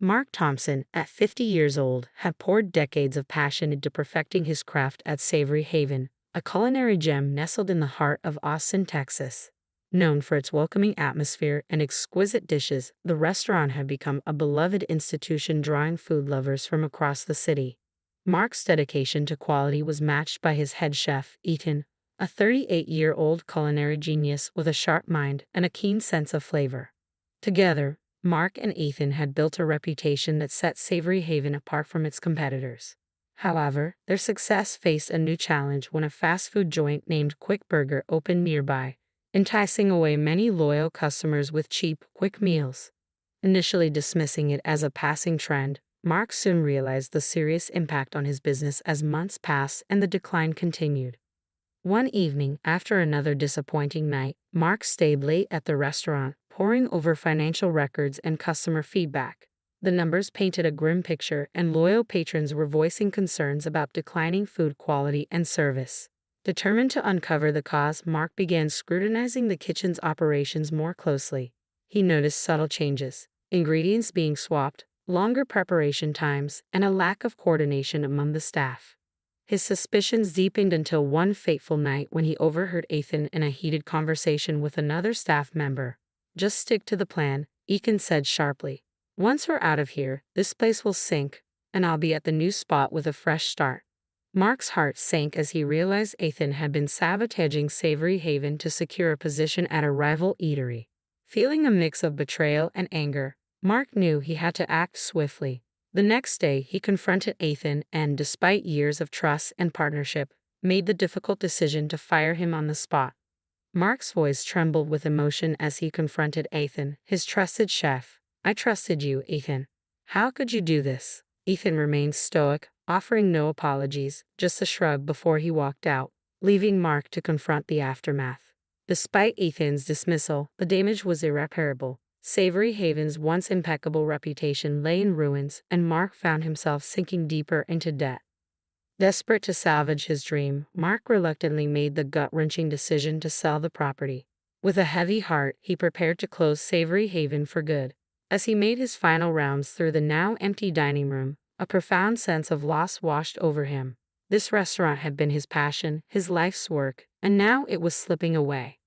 Mark Thompson, at 50 years old, had poured decades of passion into perfecting his craft at Savory Haven, a culinary gem nestled in the heart of Austin, Texas. Known for its welcoming atmosphere and exquisite dishes, the restaurant had become a beloved institution drawing food lovers from across the city. Mark's dedication to quality was matched by his head chef, Ethan, a 38-year-old culinary genius with a sharp mind and a keen sense of flavor. Together, Mark and Ethan had built a reputation that set Savory Haven apart from its competitors. However, their success faced a new challenge when a fast food joint named Quick Burger opened nearby, enticing away many loyal customers with cheap, quick meals. Initially dismissing it as a passing trend, Mark soon realized the serious impact on his business as months passed and the decline continued. One evening, after another disappointing night, Mark stayed late at the restaurant, poring over financial records and customer feedback. The numbers painted a grim picture, and loyal patrons were voicing concerns about declining food quality and service. Determined to uncover the cause, Mark began scrutinizing the kitchen's operations more closely. He noticed subtle changes, ingredients being swapped, longer preparation times, and a lack of coordination among the staff. His suspicions deepened until one fateful night when he overheard Ethan in a heated conversation with another staff member. "Just stick to the plan," Ethan said sharply. "Once we're out of here, this place will sink, and I'll be at the new spot with a fresh start." Mark's heart sank as he realized Ethan had been sabotaging Savory Haven to secure a position at a rival eatery. Feeling a mix of betrayal and anger, Mark knew he had to act swiftly. The next day, he confronted Ethan and, despite years of trust and partnership, made the difficult decision to fire him on the spot. Mark's voice trembled with emotion as he confronted Ethan, his trusted chef. "I trusted you, Ethan. How could you do this?" Ethan remained stoic, offering no apologies, just a shrug before he walked out, leaving Mark to confront the aftermath. Despite Ethan's dismissal, the damage was irreparable. Savory Haven's once impeccable reputation lay in ruins, and Mark found himself sinking deeper into debt. Desperate to salvage his dream, Mark reluctantly made the gut-wrenching decision to sell the property. With a heavy heart, he prepared to close Savory Haven for good. As he made his final rounds through the now empty dining room, a profound sense of loss washed over him. This restaurant had been his passion, his life's work, and now it was slipping away.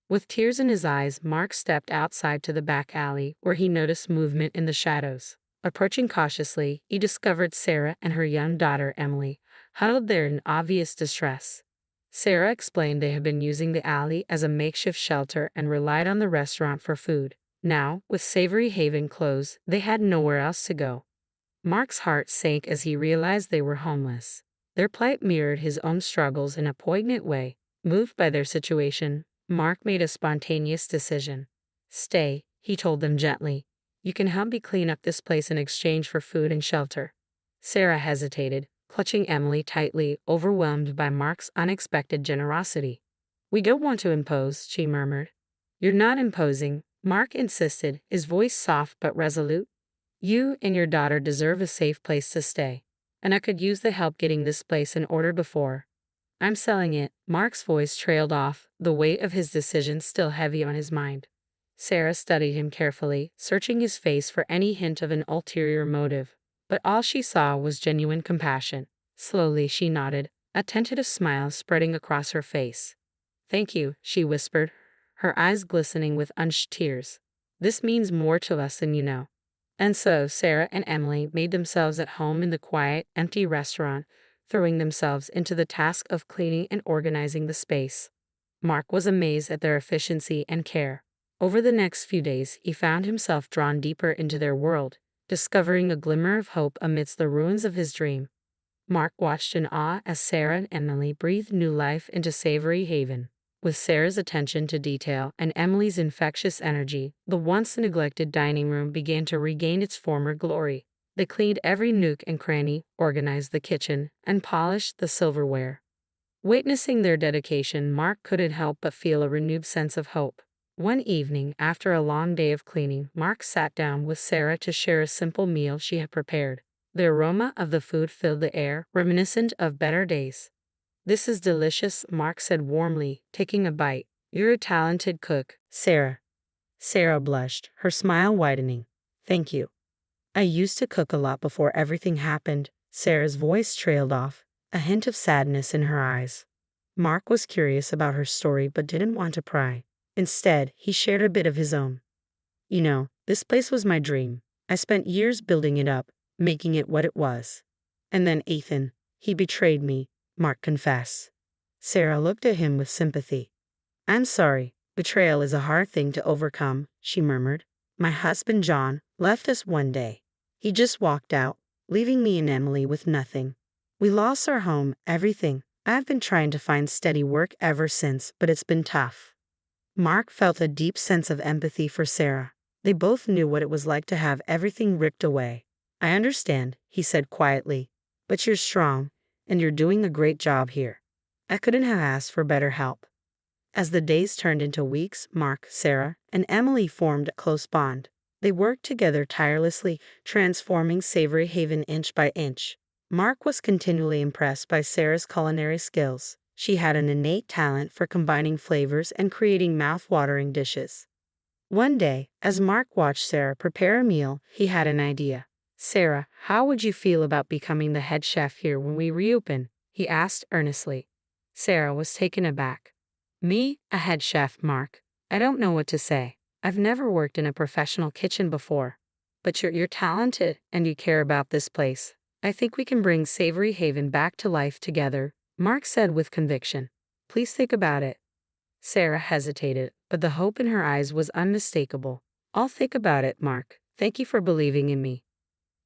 With tears in his eyes, Mark stepped outside to the back alley, where he noticed movement in the shadows. Approaching cautiously, he discovered Sarah and her young daughter, Emily, huddled there in obvious distress. Sarah explained they had been using the alley as a makeshift shelter and relied on the restaurant for food. Now, with Savory Haven closed, they had nowhere else to go. Mark's heart sank as he realized they were homeless. Their plight mirrored his own struggles in a poignant way. Moved by their situation, Mark made a spontaneous decision. "Stay," he told them gently. "You can help me clean up this place in exchange for food and shelter." Sarah hesitated, clutching Emily tightly, overwhelmed by Mark's unexpected generosity. "We don't want to impose," she murmured. "You're not imposing," Mark insisted, his voice soft but resolute. "You and your daughter deserve a safe place to stay, and I could use the help getting this place in order before I'm selling it." Mark's voice trailed off, the weight of his decision still heavy on his mind. Sarah studied him carefully, searching his face for any hint of an ulterior motive, but all she saw was genuine compassion. Slowly she nodded, a tentative smile spreading across her face. "Thank you," she whispered, her eyes glistening with unshed tears. "This means more to us than you know." And so Sarah and Emily made themselves at home in the quiet, empty restaurant, throwing themselves into the task of cleaning and organizing the space. Mark was amazed at their efficiency and care. Over the next few days, he found himself drawn deeper into their world, discovering a glimmer of hope amidst the ruins of his dream. Mark watched in awe as Sarah and Emily breathed new life into Savory Haven. With Sarah's attention to detail and Emily's infectious energy, the once neglected dining room began to regain its former glory. They cleaned every nook and cranny, organized the kitchen, and polished the silverware. Witnessing their dedication, Mark couldn't help but feel a renewed sense of hope. One evening, after a long day of cleaning, Mark sat down with Sarah to share a simple meal she had prepared. The aroma of the food filled the air, reminiscent of better days. "This is delicious," Mark said warmly, taking a bite. "You're a talented cook, Sarah." Sarah blushed, her smile widening. "Thank you." I used to cook a lot before everything happened. Sarah's voice trailed off, a hint of sadness in her eyes. Mark was curious about her story but didn't want to pry. Instead, he shared a bit of his own. You know, this place was my dream. I spent years building it up, making it what it was. And then Ethan, he betrayed me, Mark confessed. Sarah looked at him with sympathy. I'm sorry, betrayal is a hard thing to overcome, she murmured. My husband John left us one day. He just walked out, leaving me and Emily with nothing. We lost our home, everything. I've been trying to find steady work ever since, but it's been tough. Mark felt a deep sense of empathy for Sarah. They both knew what it was like to have everything ripped away. I understand, he said quietly, but you're strong, and you're doing a great job here. I couldn't have asked for better help. As the days turned into weeks, Mark, Sarah, and Emily formed a close bond. They worked together tirelessly, transforming Savory Haven inch by inch. Mark was continually impressed by Sarah's culinary skills. She had an innate talent for combining flavors and creating mouth-watering dishes. One day, as Mark watched Sarah prepare a meal, he had an idea. Sarah, how would you feel about becoming the head chef here when we reopen? He asked earnestly. Sarah was taken aback. Me, a head chef, Mark? I don't know what to say. I've never worked in a professional kitchen before. But you're talented, and you care about this place. I think we can bring Savory Haven back to life together, Mark said with conviction. Please think about it. Sarah hesitated, but the hope in her eyes was unmistakable. I'll think about it, Mark. Thank you for believing in me.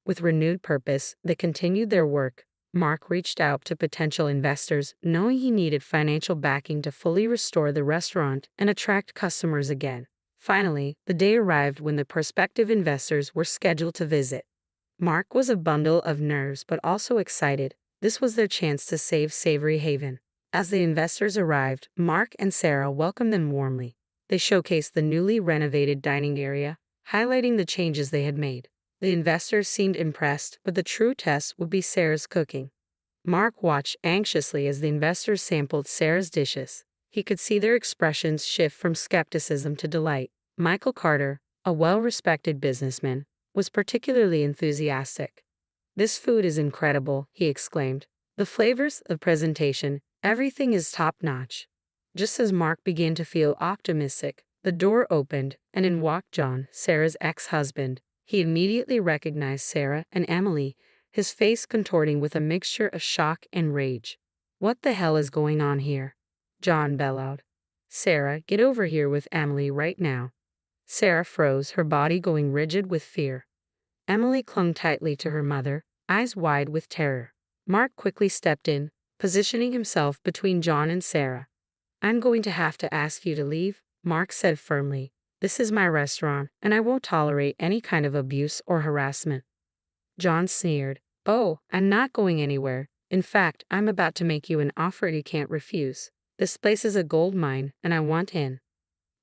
With renewed purpose, they continued their work. Mark reached out to potential investors, knowing he needed financial backing to fully restore the restaurant and attract customers again. Finally, the day arrived when the prospective investors were scheduled to visit. Mark was a bundle of nerves but also excited. This was their chance to save Savory Haven. As the investors arrived, Mark and Sarah welcomed them warmly. They showcased the newly renovated dining area, highlighting the changes they had made. The investors seemed impressed, but the true test would be Sarah's cooking. Mark watched anxiously as the investors sampled Sarah's dishes. He could see their expressions shift from skepticism to delight. Michael Carter, a well-respected businessman, was particularly enthusiastic. This food is incredible, he exclaimed. The flavors, the presentation, everything is top-notch. Just as Mark began to feel optimistic, the door opened, and in walked John, Sarah's ex-husband. He immediately recognized Sarah and Emily, his face contorting with a mixture of shock and rage. What the hell is going on here? John bellowed. Sarah, get over here with Emily right now. Sarah froze, her body going rigid with fear. Emily clung tightly to her mother, eyes wide with terror. Mark quickly stepped in, positioning himself between John and Sarah. I'm going to have to ask you to leave, Mark said firmly. This is my restaurant, and I won't tolerate any kind of abuse or harassment. John sneered. Oh, I'm not going anywhere. In fact, I'm about to make you an offer you can't refuse. This place is a gold mine, and I want in.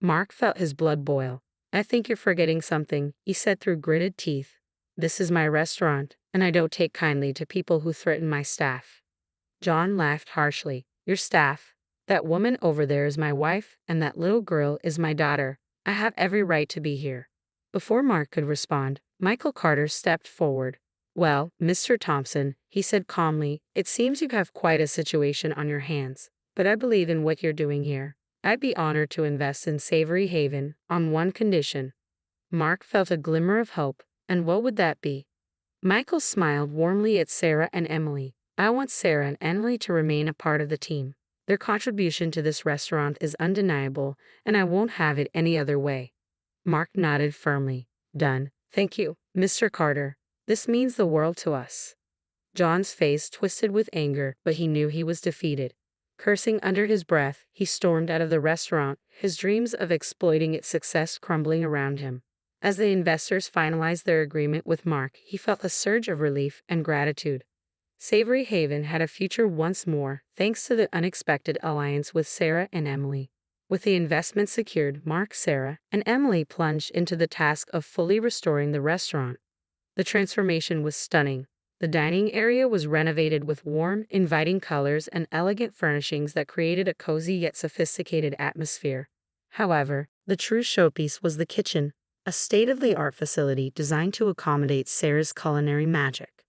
Mark felt his blood boil. I think you're forgetting something, he said through gritted teeth. This is my restaurant, and I don't take kindly to people who threaten my staff. John laughed harshly. Your staff? That woman over there is my wife, and that little girl is my daughter. I have every right to be here. Before Mark could respond, Michael Carter stepped forward. Well, Mr. Thompson, he said calmly, it seems you have quite a situation on your hands, but I believe in what you're doing here. I'd be honored to invest in Savory Haven on one condition. Mark felt a glimmer of hope, and what would that be? Michael smiled warmly at Sarah and Emily. I want Sarah and Emily to remain a part of the team. Their contribution to this restaurant is undeniable, and I won't have it any other way. Mark nodded firmly. Done. Thank you, Mr. Carter. This means the world to us. John's face twisted with anger, but he knew he was defeated. Cursing under his breath, he stormed out of the restaurant, his dreams of exploiting its success crumbling around him. As the investors finalized their agreement with Mark, he felt a surge of relief and gratitude. Savory Haven had a future once more, thanks to the unexpected alliance with Sarah and Emily. With the investment secured, Mark, Sarah, and Emily plunged into the task of fully restoring the restaurant. The transformation was stunning. The dining area was renovated with warm, inviting colors and elegant furnishings that created a cozy yet sophisticated atmosphere. However, the true showpiece was the kitchen. a state-of-the-art facility designed to accommodate Sarah's culinary magic.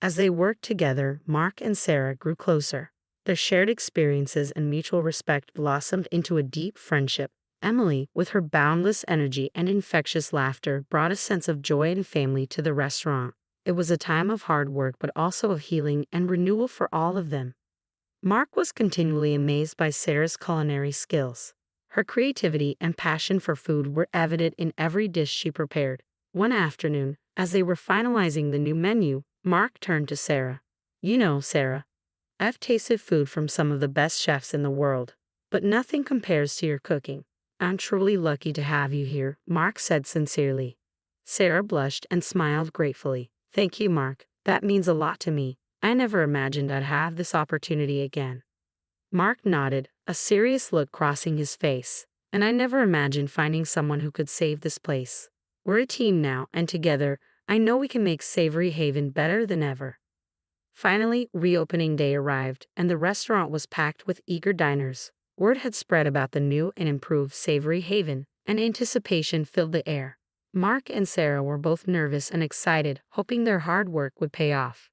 As they worked together, Mark and Sarah grew closer. Their shared experiences and mutual respect blossomed into a deep friendship. Emily, with her boundless energy and infectious laughter, brought a sense of joy and family to the restaurant. It was a time of hard work but also of healing and renewal for all of them. Mark was continually amazed by Sarah's culinary skills. Her creativity and passion for food were evident in every dish she prepared. One afternoon, as they were finalizing the new menu, Mark turned to Sarah. "You know, Sarah, I've tasted food from some of the best chefs in the world, but nothing compares to your cooking. I'm truly lucky to have you here," Mark said sincerely. Sarah blushed and smiled gratefully. "Thank you, Mark. That means a lot to me. I never imagined I'd have this opportunity again." Mark nodded, a serious look crossing his face. "And I never imagined finding someone who could save this place. We're a team now, and together, I know we can make Savory Haven better than ever." Finally, reopening day arrived, and the restaurant was packed with eager diners. Word had spread about the new and improved Savory Haven, and anticipation filled the air. Mark and Sarah were both nervous and excited, hoping their hard work would pay off.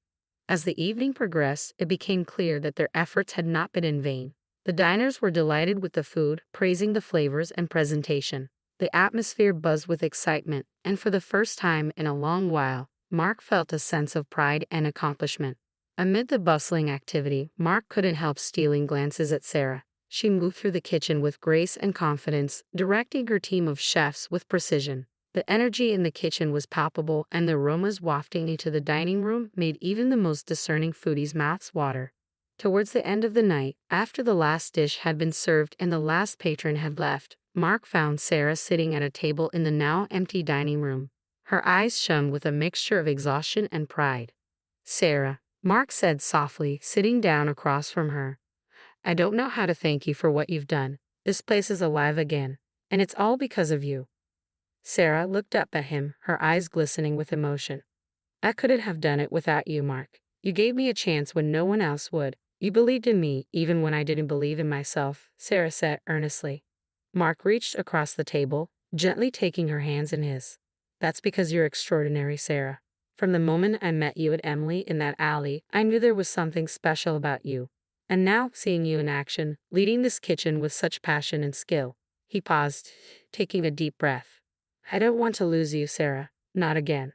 As the evening progressed, it became clear that their efforts had not been in vain. The diners were delighted with the food, praising the flavors and presentation. The atmosphere buzzed with excitement, and for the first time in a long while, Mark felt a sense of pride and accomplishment. Amid the bustling activity, Mark couldn't help stealing glances at Sarah. She moved through the kitchen with grace and confidence, directing her team of chefs with precision. The energy in the kitchen was palpable, and the aromas wafting into the dining room made even the most discerning foodie's mouths water. Towards the end of the night, after the last dish had been served and the last patron had left, Mark found Sarah sitting at a table in the now empty dining room. Her eyes shone with a mixture of exhaustion and pride. "Sarah," Mark said softly, sitting down across from her, "I don't know how to thank you for what you've done. This place is alive again, and it's all because of you." Sarah looked up at him, her eyes glistening with emotion. "I couldn't have done it without you, Mark. You gave me a chance when no one else would. You believed in me even when I didn't believe in myself," Sarah said earnestly. Mark reached across the table, gently taking her hands in his. "That's because you're extraordinary, Sarah. From the moment I met you at Emily in that alley, I knew there was something special about you. And now, seeing you in action, leading this kitchen with such passion and skill." He paused, taking a deep breath. "I don't want to lose you, Sarah. Not again."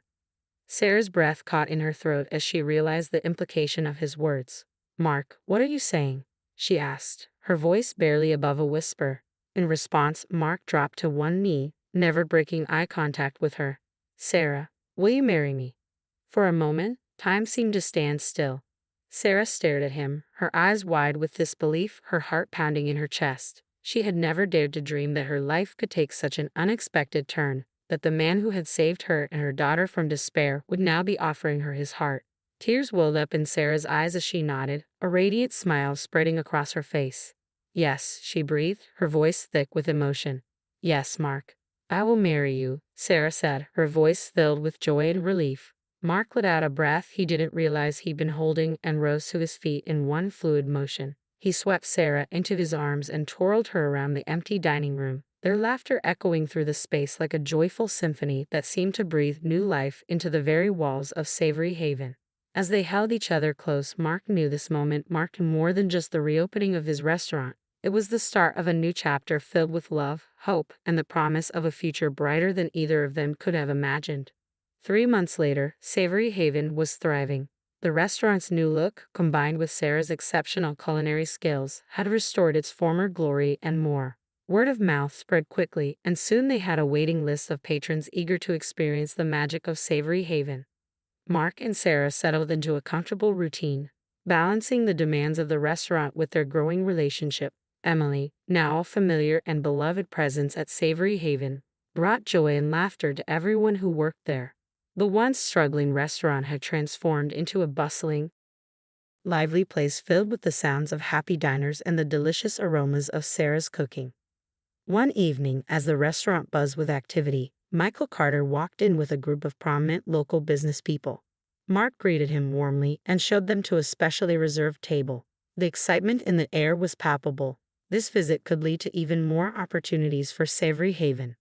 Sarah's breath caught in her throat as she realized the implication of his words. "Mark, what are you saying?" she asked, her voice barely above a whisper. In response, Mark dropped to one knee, never breaking eye contact with her. "Sarah, will you marry me?" For a moment, time seemed to stand still. Sarah stared at him, her eyes wide with disbelief, her heart pounding in her chest. She had never dared to dream that her life could take such an unexpected turn, that the man who had saved her and her daughter from despair would now be offering her his heart. Tears welled up in Sarah's eyes as she nodded, a radiant smile spreading across her face. "Yes," she breathed, her voice thick with emotion. "Yes, Mark. I will marry you," Sarah said, her voice filled with joy and relief. Mark let out a breath he didn't realize he'd been holding and rose to his feet in one fluid motion. He swept Sarah into his arms and twirled her around the empty dining room, their laughter echoing through the space like a joyful symphony that seemed to breathe new life into the very walls of Savory Haven. As they held each other close, Mark knew this moment marked more than just the reopening of his restaurant. It was the start of a new chapter filled with love, hope, and the promise of a future brighter than either of them could have imagined. 3 months later, Savory Haven was thriving. The restaurant's new look, combined with Sarah's exceptional culinary skills, had restored its former glory and more. Word of mouth spread quickly, and soon they had a waiting list of patrons eager to experience the magic of Savory Haven. Mark and Sarah settled into a comfortable routine, balancing the demands of the restaurant with their growing relationship. Emily, now a familiar and beloved presence at Savory Haven, brought joy and laughter to everyone who worked there. The once struggling restaurant had transformed into a bustling, lively place filled with the sounds of happy diners and the delicious aromas of Sarah's cooking. One evening, as the restaurant buzzed with activity, Michael Carter walked in with a group of prominent local business people. Mark greeted him warmly and showed them to a specially reserved table. The excitement in the air was palpable. This visit could lead to even more opportunities for Savory Haven.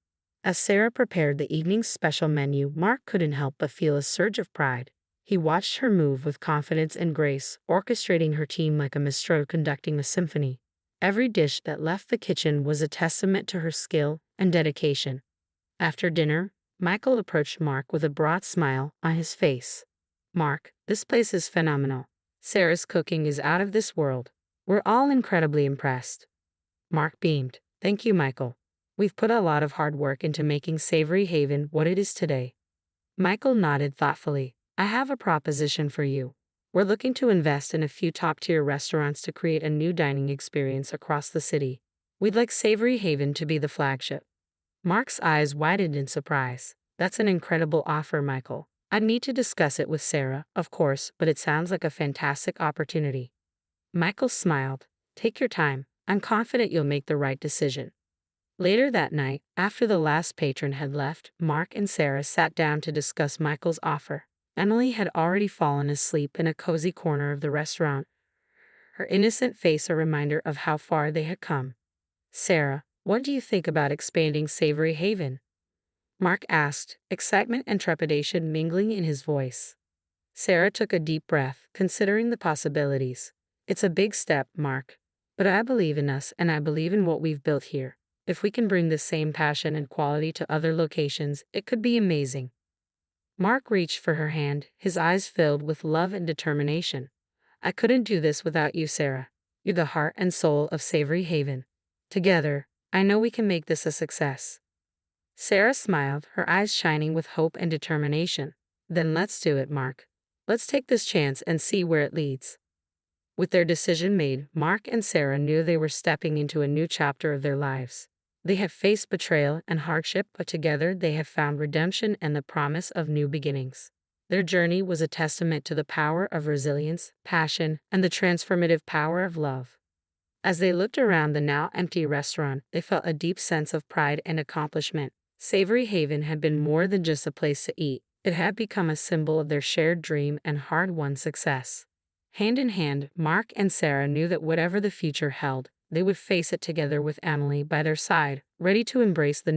As Sarah prepared the evening's special menu, Mark couldn't help but feel a surge of pride. He watched her move with confidence and grace, orchestrating her team like a minstrel conducting a symphony. Every dish that left the kitchen was a testament to her skill and dedication. After dinner, Michael approached Mark with a broad smile on his face. "Mark, this place is phenomenal. Sarah's cooking is out of this world. We're all incredibly impressed." Mark beamed. "Thank you, Michael. We've put a lot of hard work into making Savory Haven what it is today." Michael nodded thoughtfully. "I have a proposition for you. We're looking to invest in a few top-tier restaurants to create a new dining experience across the city. We'd like Savory Haven to be the flagship." Mark's eyes widened in surprise. "That's an incredible offer, Michael. I'd need to discuss it with Sarah, of course, but it sounds like a fantastic opportunity." Michael smiled. "Take your time. I'm confident you'll make the right decision." Later that night, after the last patron had left, Mark and Sarah sat down to discuss Michael's offer. Emily had already fallen asleep in a cozy corner of the restaurant, her innocent face a reminder of how far they had come. "Sarah, what do you think about expanding Savory Haven?" Mark asked, excitement and trepidation mingling in his voice. Sarah took a deep breath, considering the possibilities. "It's a big step, Mark. But I believe in us and I believe in what we've built here. If we can bring the same passion and quality to other locations, it could be amazing." Mark reached for her hand, his eyes filled with love and determination. "I couldn't do this without you, Sarah. You're the heart and soul of Savory Haven. Together, I know we can make this a success." Sarah smiled, her eyes shining with hope and determination. "Then let's do it, Mark. Let's take this chance and see where it leads." With their decision made, Mark and Sarah knew they were stepping into a new chapter of their lives. They had faced betrayal and hardship, but together they had found redemption and the promise of new beginnings. Their journey was a testament to the power of resilience, passion, and the transformative power of love. As they looked around the now empty restaurant, they felt a deep sense of pride and accomplishment. Savory Haven had been more than just a place to eat. It had become a symbol of their shared dream and hard-won success. Hand in hand, Mark and Sarah knew that whatever the future held, they would face it together with Emily by their side, ready to embrace the